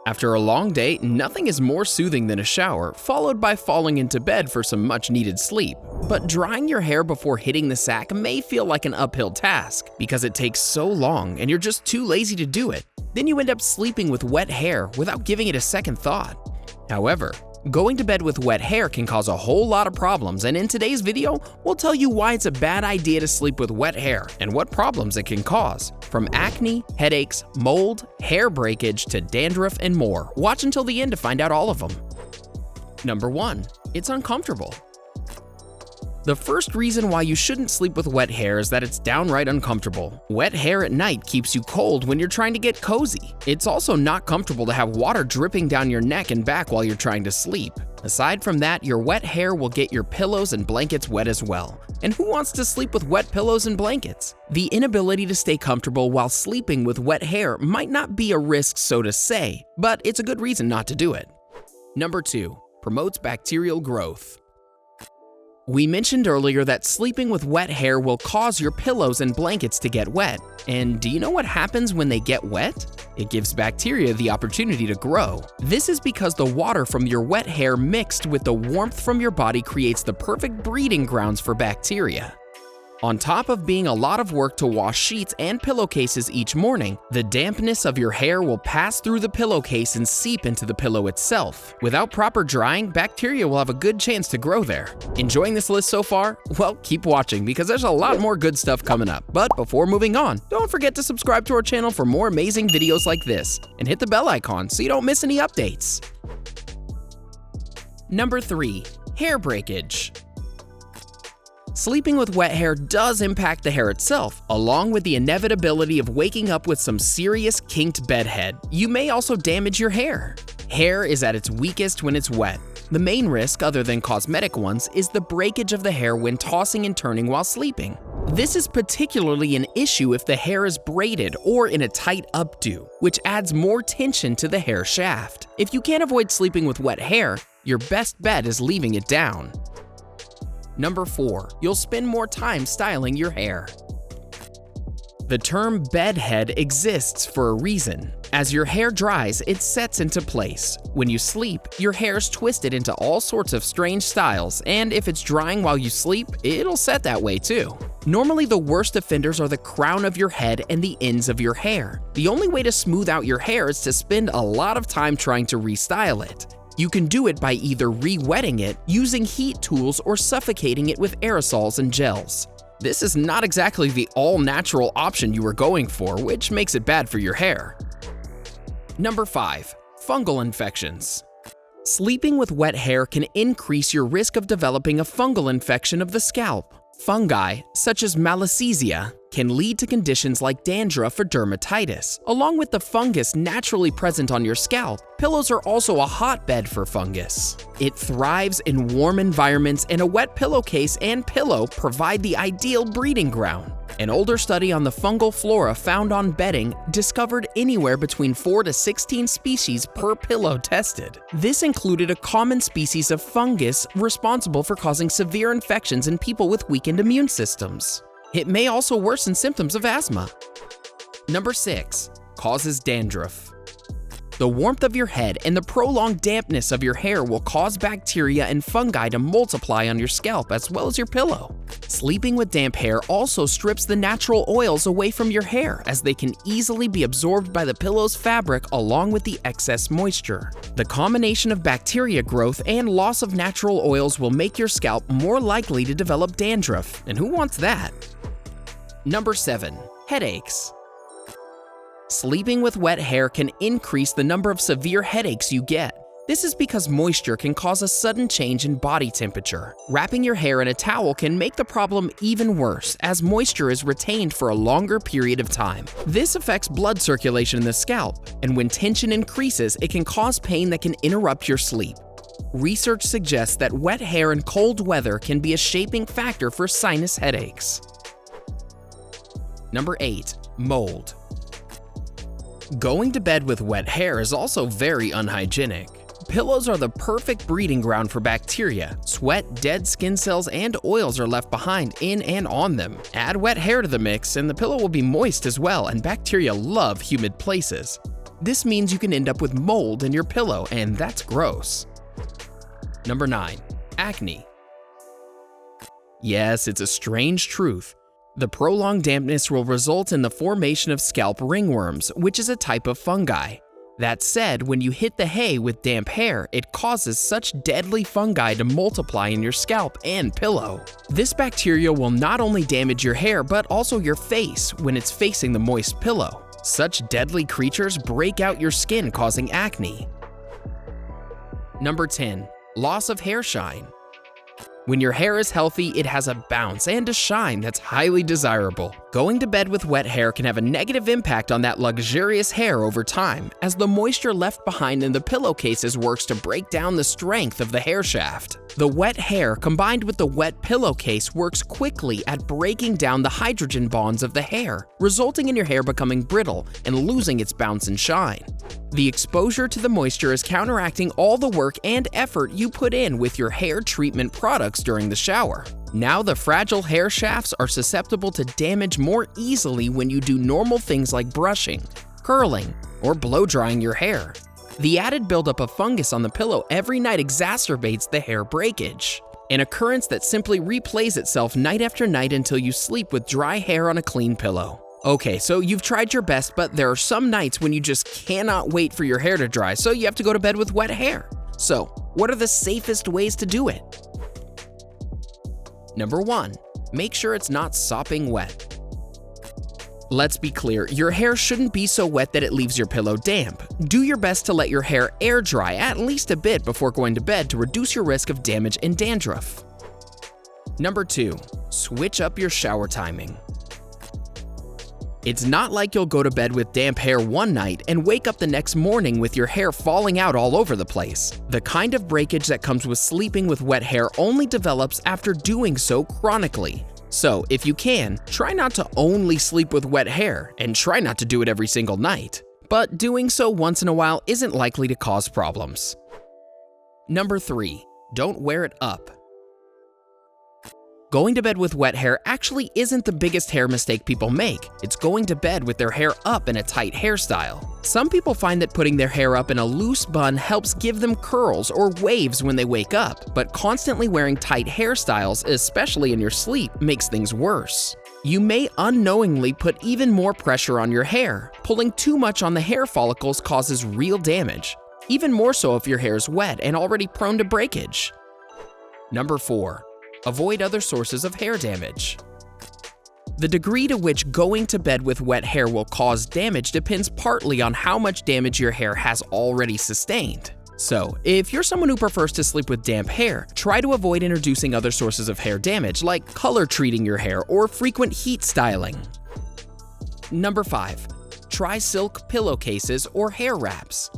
After a long day, nothing is more soothing than a shower, followed by falling into bed for some much-needed sleep. But drying your hair before hitting the sack may feel like an uphill task because it takes so long and you're just too lazy to do it. Then you end up sleeping with wet hair without giving it a second thought. However, going to bed with wet hair can cause a whole lot of problems, and in today's video, we'll tell you why it's a bad idea to sleep with wet hair and what problems it can cause. From acne, headaches, mold, hair breakage, to dandruff, and more. Watch until the end to find out all of them. Number 1. It's uncomfortable. The first reason why you shouldn't sleep with wet hair is that it's downright uncomfortable. Wet hair at night keeps you cold when you're trying to get cozy. It's also not comfortable to have water dripping down your neck and back while you're trying to sleep. Aside from that, your wet hair will get your pillows and blankets wet as well. And who wants to sleep with wet pillows and blankets? The inability to stay comfortable while sleeping with wet hair might not be a risk, so to say, but it's a good reason not to do it. Number 2. Promotes bacterial growth. We mentioned earlier that sleeping with wet hair will cause your pillows and blankets to get wet. And do you know what happens when they get wet? It gives bacteria the opportunity to grow. This is because the water from your wet hair mixed with the warmth from your body creates the perfect breeding grounds for bacteria. On top of being a lot of work to wash sheets and pillowcases each morning, the dampness of your hair will pass through the pillowcase and seep into the pillow itself. Without proper drying, bacteria will have a good chance to grow there. Enjoying this list so far? Well, keep watching because there's a lot more good stuff coming up. But before moving on, don't forget to subscribe to our channel for more amazing videos like this and hit the bell icon so you don't miss any updates. Number 3. Hair breakage. Sleeping with wet hair does impact the hair itself, along with the inevitability of waking up with some serious kinked bedhead. You may also damage your hair. Hair is at its weakest when it's wet. The main risk, other than cosmetic ones, is the breakage of the hair when tossing and turning while sleeping. This is particularly an issue if the hair is braided or in a tight updo, which adds more tension to the hair shaft. If you can't avoid sleeping with wet hair, your best bet is leaving it down. Number 4. You'll spend more time styling your hair. The term bedhead exists for a reason. As your hair dries, it sets into place. When you sleep, your hair's twisted into all sorts of strange styles, and if it's drying while you sleep, it'll set that way too. Normally, the worst offenders are the crown of your head and the ends of your hair. The only way to smooth out your hair is to spend a lot of time trying to restyle it. You can do it by either re-wetting it, using heat tools, or suffocating it with aerosols and gels. This is not exactly the all-natural option you were going for, which makes it bad for your hair. Number 5. Fungal infections. Sleeping with wet hair can increase your risk of developing a fungal infection of the scalp. Fungi, such as malassezia, can lead to conditions like dandruff or dermatitis. Along with the fungus naturally present on your scalp, pillows are also a hotbed for fungus. It thrives in warm environments, and a wet pillowcase and pillow provide the ideal breeding ground. An older study on the fungal flora found on bedding discovered anywhere between 4 to 16 species per pillow tested. This included a common species of fungus responsible for causing severe infections in people with weakened immune systems. It may also worsen symptoms of asthma. Number 6. Causes dandruff. The warmth of your head and the prolonged dampness of your hair will cause bacteria and fungi to multiply on your scalp as well as your pillow. Sleeping with damp hair also strips the natural oils away from your hair, as they can easily be absorbed by the pillow's fabric along with the excess moisture. The combination of bacteria growth and loss of natural oils will make your scalp more likely to develop dandruff, and who wants that? Number 7. Headaches. Sleeping with wet hair can increase the number of severe headaches you get. This is because moisture can cause a sudden change in body temperature. Wrapping your hair in a towel can make the problem even worse, as moisture is retained for a longer period of time. This affects blood circulation in the scalp, and when tension increases, it can cause pain that can interrupt your sleep. Research suggests that wet hair and cold weather can be a shaping factor for sinus headaches. Number 8. Mold. Going to bed with wet hair is also very unhygienic. Pillows are the perfect breeding ground for bacteria. Sweat, dead skin cells, and oils are left behind in and on them. Add wet hair to the mix and the pillow will be moist as well, and bacteria love humid places. This means you can end up with mold in your pillow, and that's gross. Number 9. Acne. Yes, it's a strange truth. The prolonged dampness will result in the formation of scalp ringworms, which is a type of fungi. That said, when you hit the hay with damp hair, it causes such deadly fungi to multiply in your scalp and pillow. This bacteria will not only damage your hair, but also your face when it's facing the moist pillow. Such deadly creatures break out your skin, causing acne. Number 10. Loss of hair shine. When your hair is healthy, it has a bounce and a shine that's highly desirable. Going to bed with wet hair can have a negative impact on that luxurious hair over time, as the moisture left behind in the pillowcases works to break down the strength of the hair shaft. The wet hair combined with the wet pillowcase works quickly at breaking down the hydrogen bonds of the hair, resulting in your hair becoming brittle and losing its bounce and shine. The exposure to the moisture is counteracting all the work and effort you put in with your hair treatment products during the shower. Now the fragile hair shafts are susceptible to damage more easily when you do normal things like brushing, curling, or blow drying your hair. The added buildup of fungus on the pillow every night exacerbates the hair breakage, an occurrence that simply replays itself night after night until you sleep with dry hair on a clean pillow. Okay, so you've tried your best, but there are some nights when you just cannot wait for your hair to dry, so you have to go to bed with wet hair. So, what are the safest ways to do it? Number 1. Make sure it's not sopping wet. Let's be clear, your hair shouldn't be so wet that it leaves your pillow damp. Do your best to let your hair air dry at least a bit before going to bed to reduce your risk of damage and dandruff. Number 2. Switch up your shower timing. It's not like you'll go to bed with damp hair one night and wake up the next morning with your hair falling out all over the place. The kind of breakage that comes with sleeping with wet hair only develops after doing so chronically. So, if you can, try not to only sleep with wet hair and try not to do it every single night. But doing so once in a while isn't likely to cause problems. Number 3. Don't wear it up. Going to bed with wet hair actually isn't the biggest hair mistake people make. It's going to bed with their hair up in a tight hairstyle. Some people find that putting their hair up in a loose bun helps give them curls or waves when they wake up, but constantly wearing tight hairstyles, especially in your sleep, makes things worse. You may unknowingly put even more pressure on your hair. Pulling too much on the hair follicles causes real damage, even more so if your hair is wet and already prone to breakage. Number 4. Avoid other sources of hair damage. The degree to which going to bed with wet hair will cause damage depends partly on how much damage your hair has already sustained. So, if you're someone who prefers to sleep with damp hair, try to avoid introducing other sources of hair damage like color treating your hair or frequent heat styling. Number 5. Try silk pillowcases or hair wraps.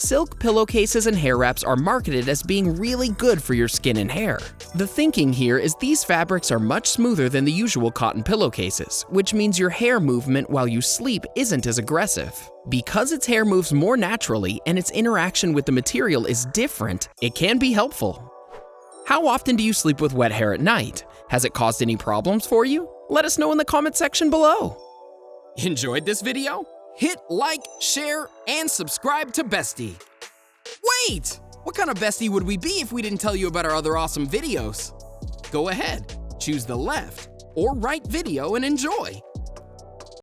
Silk pillowcases and hair wraps are marketed as being really good for your skin and hair. The thinking here is these fabrics are much smoother than the usual cotton pillowcases, which means your hair movement while you sleep isn't as aggressive. Because its hair moves more naturally and its interaction with the material is different, it can be helpful. How often do you sleep with wet hair at night? Has it caused any problems for you? Let us know in the comment section below. Enjoyed this video? Hit like, share, and subscribe to Bestie. Wait! What kind of Bestie would we be if we didn't tell you about our other awesome videos? Go ahead, choose the left or right video and enjoy.